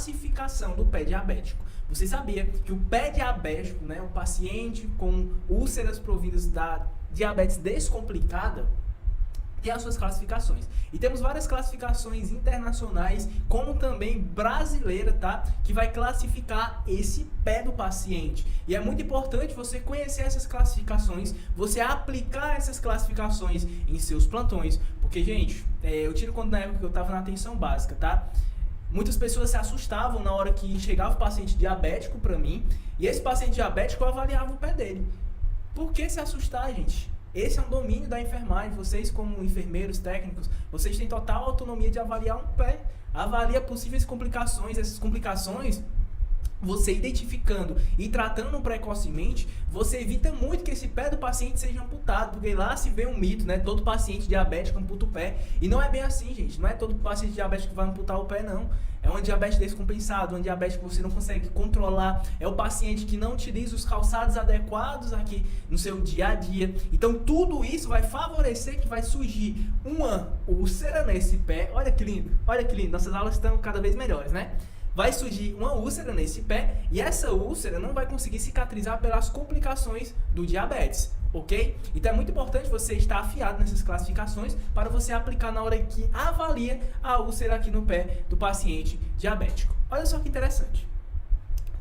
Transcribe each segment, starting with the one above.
classificação do pé diabético. Você sabia que o pé diabético, né, um paciente com úlceras provindas da diabetes descomplicada, tem as suas classificações. E temos várias classificações internacionais, como também brasileira, tá? Que vai classificar esse pé do paciente. E é muito importante você conhecer essas classificações, você aplicar essas classificações em seus plantões. Porque, gente, eu tiro quando na época que eu estava na atenção básica, tá? Muitas pessoas se assustavam na hora que chegava o paciente diabético para mim, e esse paciente diabético eu avaliava o pé dele. Por que se assustar, gente? Esse é um domínio da enfermagem. Vocês, como enfermeiros técnicos, vocês têm total autonomia de avaliar um pé. Avalia possíveis complicações. Essas complicações, você identificando e tratando precocemente, você evita muito que esse pé do paciente seja amputado, porque lá se vê um mito, né? Todo paciente diabético amputa o pé. E não é bem assim, gente. Não é todo paciente diabético que vai amputar o pé, não. É um diabetes descompensado, um diabetes que você não consegue controlar. É o paciente que não utiliza os calçados adequados aqui no seu dia a dia. Então tudo isso vai favorecer que vai surgir uma úlcera nesse pé. Olha que lindo, olha que lindo. Nossas aulas estão cada vez melhores, né? Vai surgir uma úlcera nesse pé e essa úlcera não vai conseguir cicatrizar pelas complicações do diabetes, ok? Então é muito importante você estar afiado nessas classificações para você aplicar na hora que avalia a úlcera aqui no pé do paciente diabético. Olha só que interessante.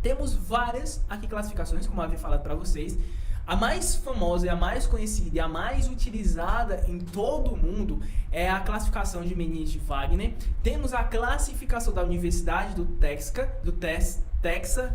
Temos várias aqui classificações, como eu havia falado para vocês. A mais famosa e a mais conhecida e a mais utilizada em todo o mundo é a classificação de Meningite Wagner. Temos a classificação da Universidade do Texas.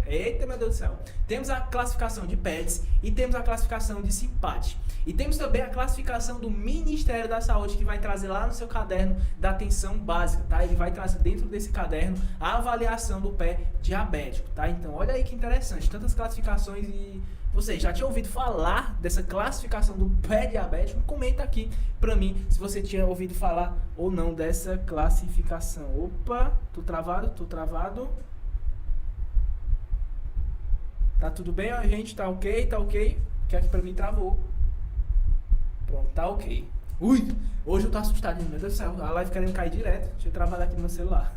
Eita, meu Deus do céu. Temos a classificação de PEDS e temos a classificação de SIMPAT. E temos também a classificação do Ministério da Saúde, que vai trazer lá no seu caderno da atenção básica, tá? Ele vai trazer dentro desse caderno a avaliação do pé diabético, tá? Então, olha aí que interessante, tantas classificações. E você já tinha ouvido falar dessa classificação do pé diabético? Comenta aqui pra mim se você tinha ouvido falar ou não dessa classificação. Opa, tô travado, tô travado. Tá tudo bem, ó, gente? Tá ok, tá ok? Que aqui pra mim travou. Pronto, tá ok. Ui, hoje eu tô assustado, meu Deus do céu. A live querendo cair direto. Deixa eu travar aqui no meu celular.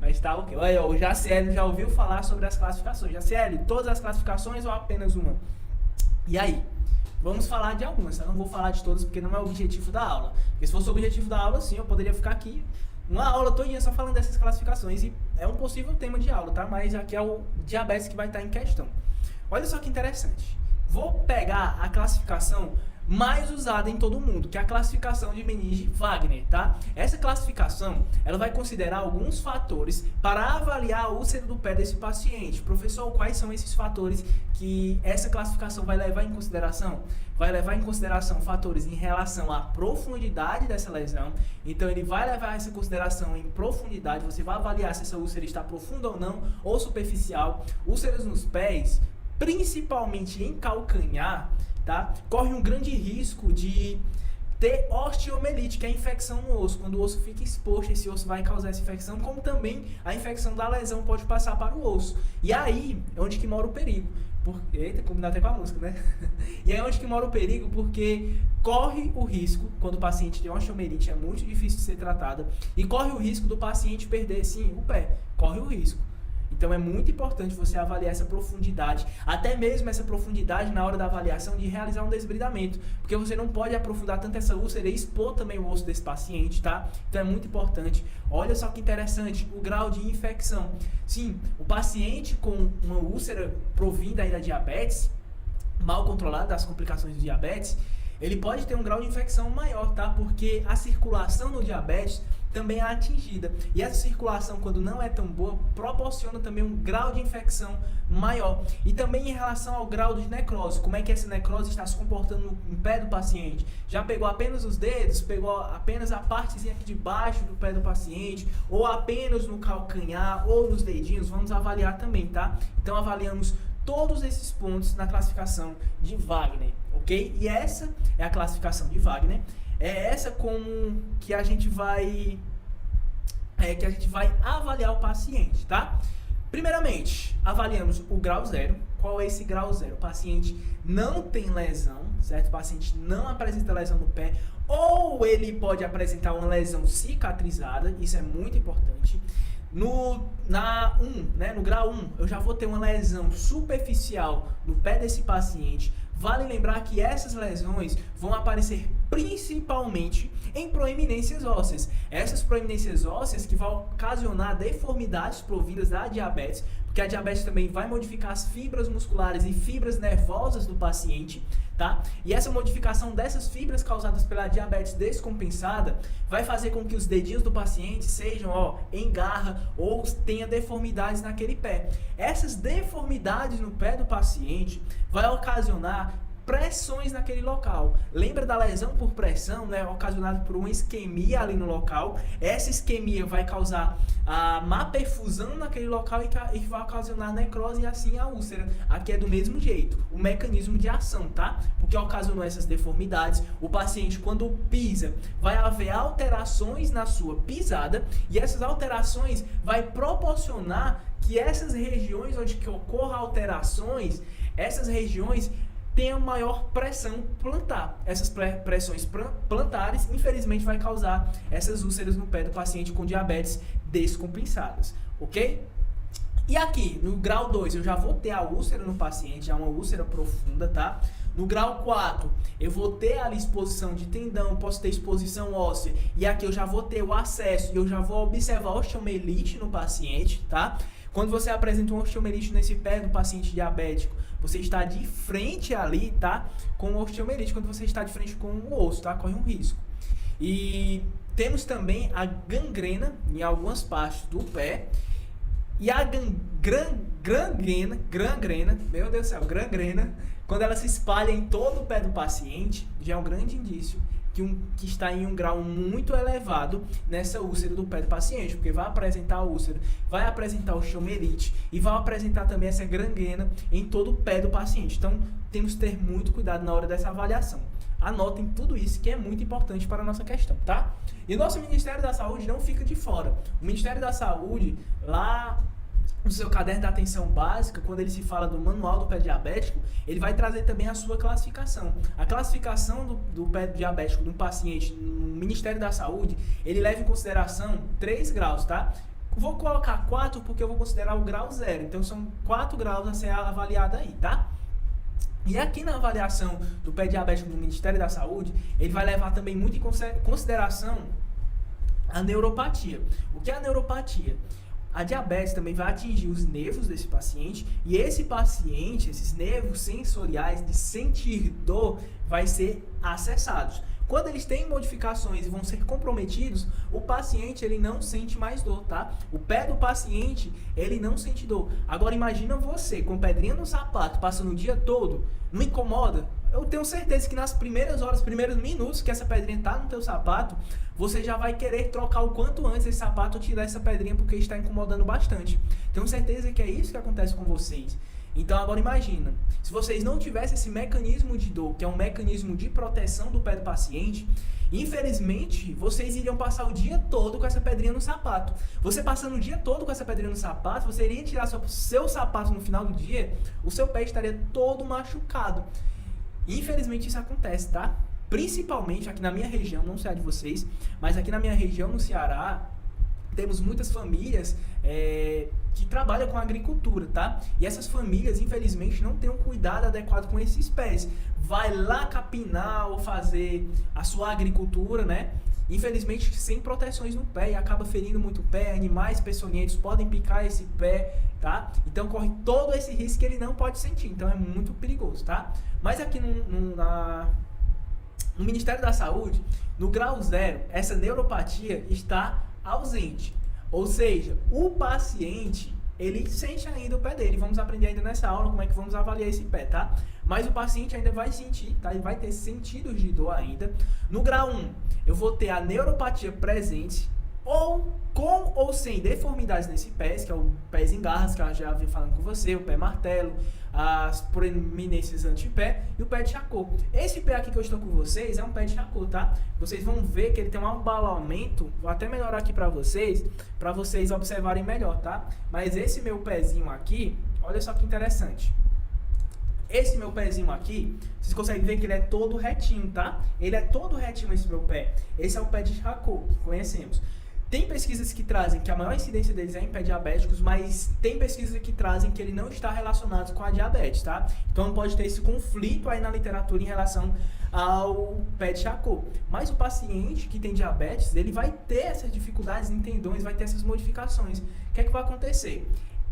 Mas tá ok. Olha, o Jaciel já ouviu falar sobre as classificações. Jaciel, todas as classificações ou apenas uma? E aí? Vamos falar de algumas. Eu não vou falar de todas porque não é o objetivo da aula. Porque se fosse o objetivo da aula, sim, eu poderia ficar aqui uma aula todinha só falando dessas classificações. E é um possível tema de aula, tá? Mas aqui é o diabetes que vai estar em questão. Olha só que interessante. Vou pegar a classificação mais usada em todo mundo, que é a classificação de Meningite-Wagner, tá? Essa classificação, ela vai considerar alguns fatores para avaliar a úlcera do pé desse paciente. Professor, quais são esses fatores que essa classificação vai levar em consideração? Vai levar em consideração fatores em relação à profundidade dessa lesão. Então, ele vai levar essa consideração em profundidade. Você vai avaliar se essa úlcera está profunda ou não, ou superficial. Úlceras nos pés, principalmente em calcanhar, tá? Corre um grande risco de ter osteomielite, que é a infecção no osso. Quando o osso fica exposto, esse osso vai causar essa infecção, como também a infecção da lesão pode passar para o osso. E aí é onde que mora o perigo. Eita, combina até com a música, né? E é onde que mora o perigo, porque corre o risco, quando o paciente tem osteomielite, é muito difícil de ser tratada, e corre o risco do paciente perder, sim, o pé. Corre o risco. Então é muito importante você avaliar essa profundidade, até mesmo essa profundidade na hora da avaliação de realizar um desbridamento, porque você não pode aprofundar tanto essa úlcera e expor também o osso desse paciente, tá? Então é muito importante. Olha só que interessante, o grau de infecção. Sim, o paciente com uma úlcera provinda aí da diabetes, mal controlada das complicações do diabetes, ele pode ter um grau de infecção maior, tá? Porque a circulação no diabetes também é atingida. E essa circulação, quando não é tão boa, proporciona também um grau de infecção maior. E também em relação ao grau de necrose, como é que essa necrose está se comportando no pé do paciente? Já pegou apenas os dedos, pegou apenas a partezinha aqui de baixo do pé do paciente, ou apenas no calcanhar, ou nos dedinhos? Vamos avaliar também, tá? Então avaliamos todos esses pontos na classificação de Wagner, ok? E essa é a classificação de Wagner. É essa como que a gente vai avaliar o paciente, tá? Primeiramente, avaliamos o grau zero. Qual é esse grau zero? O paciente não tem lesão, certo? O paciente não apresenta lesão no pé, ou ele pode apresentar uma lesão cicatrizada, isso é muito importante. No grau 1, eu já vou ter uma lesão superficial no pé desse paciente. Vale lembrar que essas lesões vão aparecer principalmente em proeminências ósseas. Essas proeminências ósseas que vão ocasionar deformidades provindas da diabetes, porque a diabetes também vai modificar as fibras musculares e fibras nervosas do paciente, tá? E essa modificação dessas fibras causadas pela diabetes descompensada vai fazer com que os dedinhos do paciente sejam, em garra ou tenha deformidades naquele pé. Essas deformidades no pé do paciente vai ocasionar pressões naquele local. Lembra da lesão por pressão, né? Ocasionada por uma isquemia ali no local. Essa isquemia vai causar a má perfusão naquele local e vai ocasionar necrose e assim a úlcera. Aqui é do mesmo jeito, o mecanismo de ação, tá? Porque ocasionou essas deformidades. O paciente, quando pisa, vai haver alterações na sua pisada e essas alterações vai proporcionar que essas regiões onde que ocorram alterações, essas regiões tenha maior pressão plantar. Essas pressões plantares, infelizmente, vai causar essas úlceras no pé do paciente com diabetes descompensadas, ok? E aqui, no grau 2, eu já vou ter a úlcera no paciente, já uma úlcera profunda, tá? No grau 4, eu vou ter ali exposição de tendão, posso ter exposição óssea, e aqui eu já vou ter o acesso, e eu já vou observar osteomielite no paciente, tá? Quando você apresenta um osteomielite nesse pé do paciente diabético, você está de frente ali, tá? Com o osteomielite, quando você está de frente com o osso, tá? Corre um risco. E temos também a gangrena em algumas partes do pé. E a gangrena, meu Deus do céu, gangrena, quando ela se espalha em todo o pé do paciente, já é um grande indício que está em um grau muito elevado nessa úlcera do pé do paciente, porque vai apresentar a úlcera, vai apresentar o osteomielite e vai apresentar também essa gangrena em todo o pé do paciente. Então, temos que ter muito cuidado na hora dessa avaliação. Anotem tudo isso que é muito importante para a nossa questão, tá? E o nosso Ministério da Saúde não fica de fora. O Ministério da Saúde, lá no seu caderno de atenção básica, quando ele se fala do manual do pé diabético, ele vai trazer também a sua classificação. A classificação do pé diabético do paciente no Ministério da Saúde, ele leva em consideração 3 graus, tá? Vou colocar 4 porque eu vou considerar o grau 0. Então, são 4 graus a ser avaliado aí, tá? E aqui na avaliação do pé diabético do Ministério da Saúde, ele vai levar também muito em consideração a neuropatia. O que é a neuropatia? A diabetes também vai atingir os nervos desse paciente e esse paciente, esses nervos sensoriais de sentir dor, vai ser acessados. Quando eles têm modificações e vão ser comprometidos, o paciente ele não sente mais dor, tá? O pé do paciente, ele não sente dor. Agora imagina você com pedrinha no sapato, passando o dia todo, não incomoda? Eu tenho certeza que nas primeiras horas, primeiros minutos que essa pedrinha tá no teu sapato, você já vai querer trocar o quanto antes esse sapato ou tirar essa pedrinha porque está incomodando bastante. Tenho certeza que é isso que acontece com vocês. Então agora imagina, se vocês não tivessem esse mecanismo de dor, que é um mecanismo de proteção do pé do paciente, infelizmente vocês iriam passar o dia todo com essa pedrinha no sapato. Você passando o dia todo com essa pedrinha no sapato, você iria tirar seu sapato no final do dia, o seu pé estaria todo machucado. Infelizmente isso acontece, tá? Principalmente aqui na minha região, não sei a de vocês, mas aqui na minha região, no Ceará, temos muitas famílias que trabalham com agricultura, tá? E essas famílias, infelizmente, não têm um cuidado adequado com esses pés. Vai lá capinar ou fazer a sua agricultura, né? Infelizmente, sem proteções no pé e acaba ferindo muito o pé. Animais peçonhentos podem picar esse pé, tá? Então corre todo esse risco que ele não pode sentir. Então é muito perigoso, tá? Mas aqui no Ministério da Saúde, no grau 0, essa neuropatia está ausente. Ou seja, o paciente, ele sente ainda o pé dele. Vamos aprender ainda nessa aula como é que vamos avaliar esse pé, tá? Mas o paciente ainda vai sentir, tá? Ele vai ter sentidos de dor ainda. No grau 1, eu vou ter a neuropatia presente, ou com ou sem deformidades nesse pé, que é o pés em garras, que eu já vim falando com você, o pé martelo, as proeminências antepé e o pé de Charcot. Esse pé aqui que eu estou com vocês é um pé de Charcot, tá? Vocês vão ver que ele tem um abalamento, vou até melhorar aqui para vocês observarem melhor, tá? Mas esse meu pezinho aqui, olha só que interessante. Esse meu pezinho aqui, vocês conseguem ver que ele é todo retinho, tá? Ele é todo retinho esse meu pé. Esse é o pé de Charcot, que conhecemos. Tem pesquisas que trazem que a maior incidência deles é em pé diabéticos, mas tem pesquisas que trazem que ele não está relacionado com a diabetes, tá? Então pode ter esse conflito aí na literatura em relação ao pé de Charcot. Mas o paciente que tem diabetes, ele vai ter essas dificuldades em tendões, vai ter essas modificações. O que é que vai acontecer?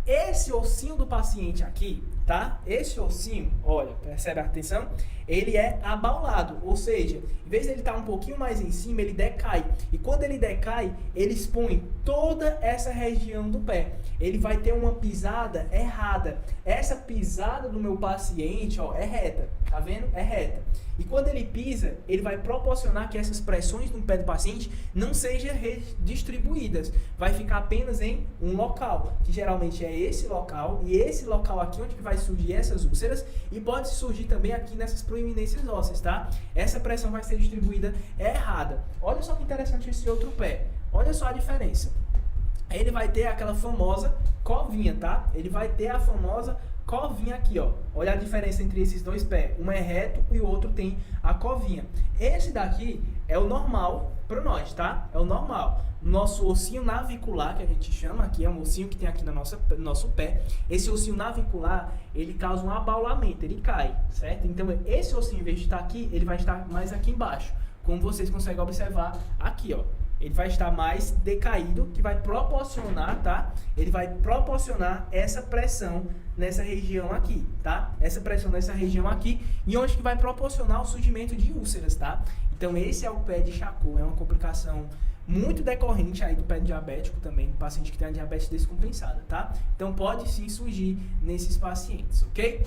Esse ossinho do paciente aqui, tá? Esse ossinho, olha, percebe a atenção? Ele é abaulado, ou seja, em vez de ele estar um pouquinho mais em cima, ele decai. E quando ele decai, ele expõe toda essa região do pé. Ele vai ter uma pisada errada. Essa pisada do meu paciente, ó, é reta, tá vendo? É reta. E quando ele pisa, ele vai proporcionar que essas pressões no pé do paciente não sejam redistribuídas. Vai ficar apenas em um local, que geralmente é esse local, e esse local aqui onde que vai surgir essas úlceras, e pode surgir também aqui nessas proeminências ósseas, tá? Essa pressão vai ser distribuída errada. Olha só que interessante esse outro pé. Olha só a diferença. Ele vai ter aquela famosa covinha, tá? Ele vai ter a famosa covinha aqui, ó. Olha a diferença entre esses dois pés. Um é reto e o outro tem a covinha. Esse daqui é o normal para nós, tá? É o normal. Nosso ossinho navicular, que a gente chama aqui, é um ossinho que tem aqui no nosso pé. Esse ossinho navicular, ele causa um abaulamento, ele cai, certo? Então, esse ossinho, em vez de estar aqui, ele vai estar mais aqui embaixo. Como vocês conseguem observar aqui, ó. Ele vai estar mais decaído, que vai proporcionar, tá? Ele vai proporcionar essa pressão nessa região aqui, tá? Essa pressão nessa região aqui, e onde que vai proporcionar o surgimento de úlceras, tá? Então, esse é o pé de Charcot, é uma complicação muito decorrente aí do pé diabético também, do paciente que tem a diabetes descompensada, tá? Então, pode sim surgir nesses pacientes, ok?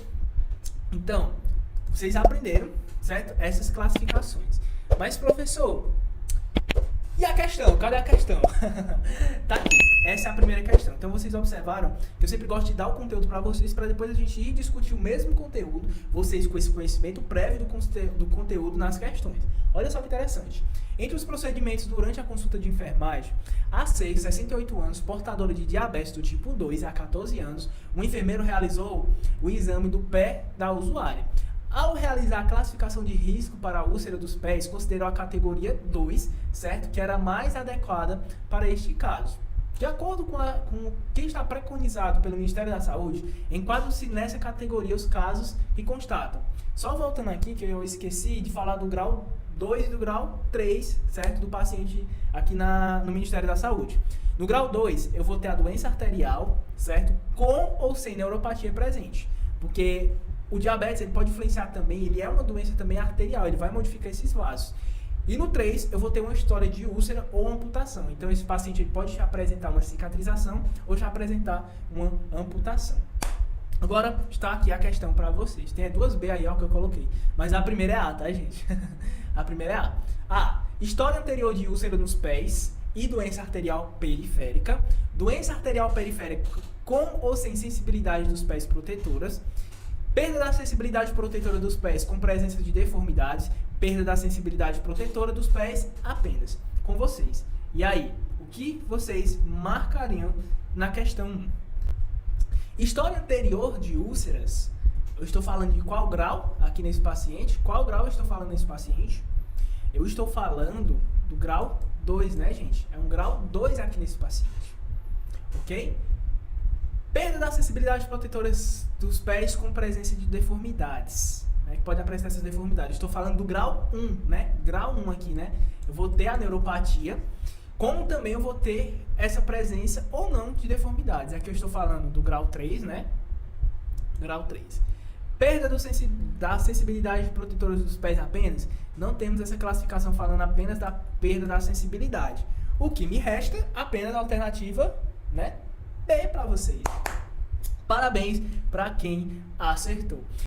Então, vocês aprenderam, certo? Essas classificações. Mas, professor, e a questão? Cadê a questão? Tá aqui. Essa é a primeira questão. Então, vocês observaram que eu sempre gosto de dar o conteúdo para vocês, para depois a gente ir discutir o mesmo conteúdo, vocês com esse conhecimento prévio do conteúdo nas questões. Olha só que interessante. Entre os procedimentos durante a consulta de enfermagem, a 68 anos, portadora de diabetes do tipo 2 há 14 anos, o enfermeiro realizou o exame do pé da usuária. Ao realizar a classificação de risco para a úlcera dos pés, considerou a categoria 2, certo? Que era a mais adequada para este caso. De acordo com o que está preconizado pelo Ministério da Saúde, enquadram-se nessa categoria os casos que constatam. Só voltando aqui, que eu esqueci de falar do grau 2 e do grau 3, certo? Do paciente aqui no Ministério da Saúde. No grau 2, eu vou ter a doença arterial, certo? Com ou sem neuropatia presente. Porque o diabetes, ele pode influenciar também, ele é uma doença também arterial, ele vai modificar esses vasos. E no 3, eu vou ter uma história de úlcera ou amputação. Então, esse paciente ele pode apresentar uma cicatrização ou já apresentar uma amputação. Agora, está aqui a questão para vocês. Tem duas B aí, ó, que eu coloquei. Mas a primeira é A, tá, gente? A primeira é A. A. História anterior de úlcera nos pés e doença arterial periférica. Doença arterial periférica com ou sem sensibilidade dos pés protetoras. Perda da sensibilidade protetora dos pés com presença de deformidades. Perda da sensibilidade protetora dos pés apenas. Com vocês. E aí, o que vocês marcariam na questão 1? História anterior de úlceras. Eu estou falando de qual grau aqui nesse paciente? Qual grau eu estou falando nesse paciente? Eu estou falando do grau 2, né, gente? É um grau 2 aqui nesse paciente. Ok? Perda da sensibilidade protetora dos pés com presença de deformidades. Né, que pode apresentar essas deformidades. Estou falando do grau 1, né? Grau 1 aqui, né? Eu vou ter a neuropatia, como também eu vou ter essa presença ou não de deformidades. Aqui eu estou falando do grau 3, né? Grau 3. Perda da sensibilidade protetora dos pés apenas. Não temos essa classificação falando apenas da perda da sensibilidade. O que me resta apenas a alternativa, né? B para vocês. Parabéns para quem acertou.